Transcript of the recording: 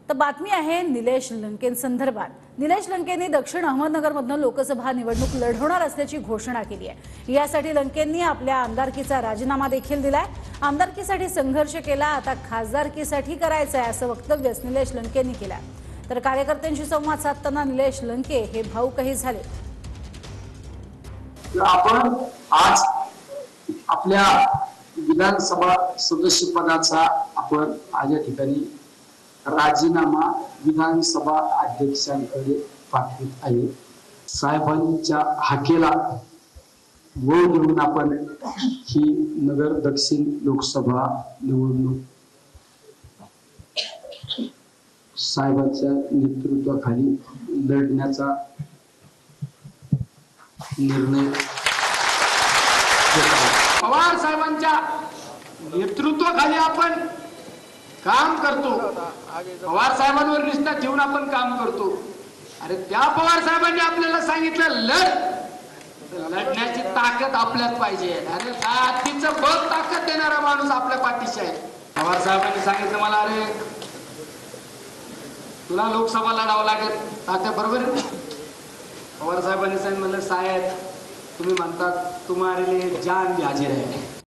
तर बातमी आहे निलेश लंकेंसंदर्भात। निलेश लंकेंनी दक्षिण अहमदनगरमधून लोकसभा निवडणूक लढवणार असल्याची घोषणा केली आहे। यासाठी लंकेंनी आपल्या आमदारकीचा राजीनामा देखील दिलाय। आमदारकीसाठी संघर्ष केला, आता खासदारकीसाठी करायचं आहे असं वक्तव्य निलेश लंकेंनी केलं। तर कार्यकर्त्यांशी संवाद साधताना निलेश लंके हे भावुकही झाले। आपण आज आपल्या विधानसभा सदस्य पदाचा आपण आज या ठिकाणी राजीनामा विधानसभा अध्यक्षांकडे पाठवित आहे। साहेबांच्या हाकेला वळ देऊन आपण ही नगर दक्षिण लोकसभा निवडणूक साहेबांच्या नेतृत्वाखाली लढण्याचा निर्णय पवार साहेबांच्या नेतृत्वाखाली आपण काम करतो। पवार साहेबांवर निष्ठा ठेवून आपण काम करतो। अरे त्या पवार साहेबांनी आपल्याला सांगितलं लढण्याची ताकद आपल्यात पाहिजे। अरे काय अतिचं बळ ताकद देणारा माणूस आपल्या पाठीशी आहे। पवार साहेबांनी सांगितलं मला, अरे तुला लोकसभा लढावं लागेल, ताकद बरोबर आहे। पवार साहेबांनी सांगितलं, साहेब तुम्ही म्हणतात तुम्हारे लिए जान भी हाजिर है।